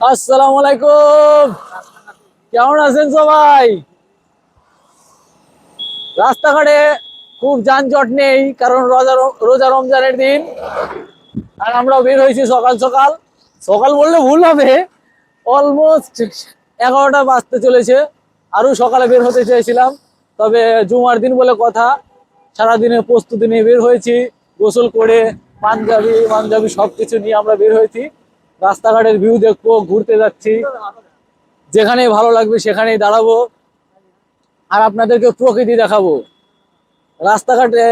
আসসালামু আলাইকুম। কেমন আছেন সবাই? রাস্তাঘাটে খুব যানজট নেই, কারণ রোজা রোজা রমজানের দিন। আর আমরা বের হয়েছি সকাল সকাল। সকাল বললে ভুল হবে, অলমোস্ট 11টা বাজতে চলেছে। আরো সকালে বের হতে চেয়েছিলাম, তবে জুমার দিন বলে কথা, সারাদিনের প্রস্তুতি নিয়ে বের হয়েছি। গোসল করে পাঞ্জাবি পাঞ্জাবি সবকিছু নিয়ে আমরা বের হয়েছি। রাস্তাঘাটের ভিউ দেখবো, ঘুরতে যাচ্ছি। যেখানে ভালো লাগবে সেখানেই দাঁড়াবো, আর আপনাদেরকে প্রকৃতি দেখাবো। রাস্তাঘাটে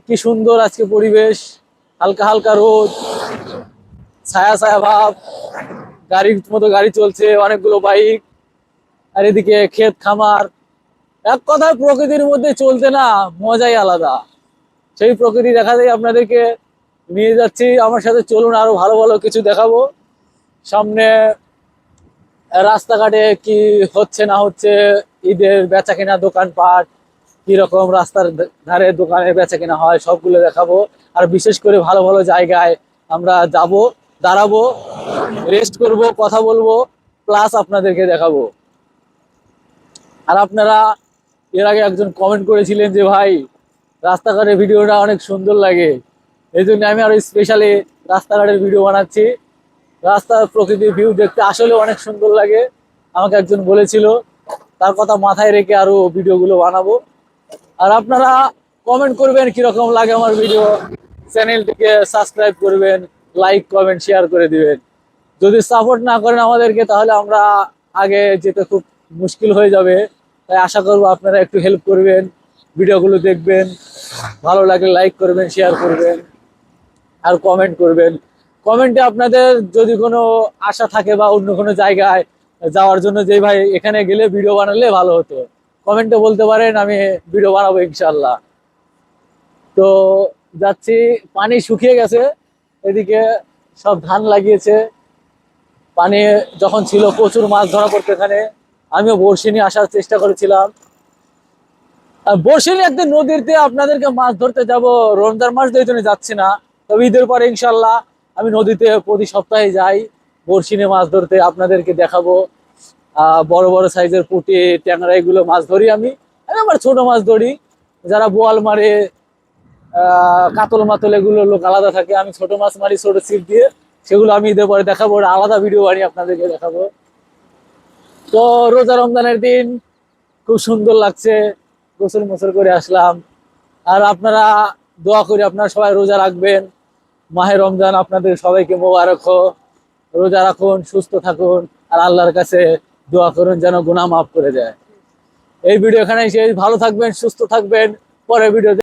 কি সুন্দর আজকে পরিবেশ, হালকা হালকা রোদ, ছায়া ছায়া ভাব, গাড়ির মতো গাড়ি চলছে, অনেকগুলো বাইক। আর এদিকে ক্ষেত খামার। এক কথায় প্রকৃতির মধ্যে চলতে না মজাই আলাদা। সেই প্রকৃতি দেখাতেই আপনাদেরকে নিয়ে যাচ্ছি। আমার সাথে চলুন, আরো ভালো ভালো কিছু দেখাবো সামনে। রাস্তাঘাটে কি হচ্ছে না হচ্ছে, ঈদের বেচা কেনা, দোকানপাট কিরকম, রাস্তার ধারে দোকানে বেচা কেনা হয়, সবগুলো দেখাবো। আর বিশেষ করে ভালো ভালো জায়গায় আমরা যাব, দাঁড়াবো, রেস্ট করব, কথা বলবো, প্লাস আপনাদেরকে দেখাবো। আর আপনারা এর আগে একজন কমেন্ট করেছিলেন যে ভাই, রাস্তাঘাটের ভিডিওটা অনেক সুন্দর লাগে, এই জন্য আমি আরো স্পেশালি রাস্তাঘাটের ভিডিও বানাচ্ছি। রাস্তার প্রকৃতির ভিউ দেখতে আসলে অনেক সুন্দর লাগে, আমাকে একজন বলেছিল। তার কথা মাথায় রেখে আরো ভিডিওগুলো বানাবো। আর আপনারা কমেন্ট করবেন কিরকম লাগে আমার ভিডিও, চ্যানেলটিকে সাবস্ক্রাইব করবেন, লাইক কমেন্ট শেয়ার করে দিবেন। যদি সাপোর্ট না করেন আমাদেরকে, তাহলে আমরা আগে যেতে খুব মুশকিল হয়ে যাবে। তাই আশা করবো আপনারা একটু হেল্প করবেন, ভিডিওগুলো দেখবেন, ভালো লাগলে লাইক করবেন, শেয়ার করবেন, আর কমেন্ট করবেন। কমেন্টে আপনাদের যদি কোনো আশা থাকে বা অন্য কোনো জায়গায় যাওয়ার জন্য, যে ভাই এখানে গেলে ভিডিও বানালে ভালো হতো, কমেন্টে বলতে পারেন, আমি ভিডিও বানাবো ইনশাল্লাহ। তো যাচ্ছি, পানি শুকিয়ে গেছে এদিকে, সব ধান লাগিয়েছে। পানি যখন ছিল প্রচুর মাছ ধরা পড়তো এখানে, আমিও বড়শি নিয়ে আসার চেষ্টা করেছিলাম। আর বড়শি নিয়ে একদিন নদীতে আপনাদেরকে মাছ ধরতে যাব, রমজান মাস দিয়ে জন্য যাচ্ছি না, তবে ঈদের পরে ইনশাল্লাহ আমি নদীতে প্রতি সপ্তাহে যাই বড়শি নিয়ে মাছ ধরতে, আপনাদেরকে দেখাবো। বড় বড় সাইজের পুঁটি, ট্যাংরা, এগুলো মাছ ধরি আমি। আমি আবার ছোট মাছ ধরি, যারা বোয়াল মারে, কাতল মাতল, এগুলো লোক আলাদা থাকে। আমি ছোট মাছ মারি ছোট ছিপ দিয়ে, সেগুলো আমি ঈদের পরে দেখাবো, ওটা আলাদা ভিডিও বানিয়ে আপনাদেরকে দেখাবো। তো রোজা রমজানের দিন খুব সুন্দর লাগছে, গোসল মোসল করে আসলাম। আর আপনারা দোয়া করি আপনারা সবাই রোজা রাখবেন, মাহে রমজান আপনাদের সবাইকে মোবারক হোক। রোজা রাখুন, সুস্থ থাকুন, আর আল্লাহর কাছে দোয়া করুন যেন গুনাহ মাফ করে দেয়। এই ভিডিও এখানে শেষ, ভালো থাকবেন, সুস্থ থাকবেন। পরের ভিডিও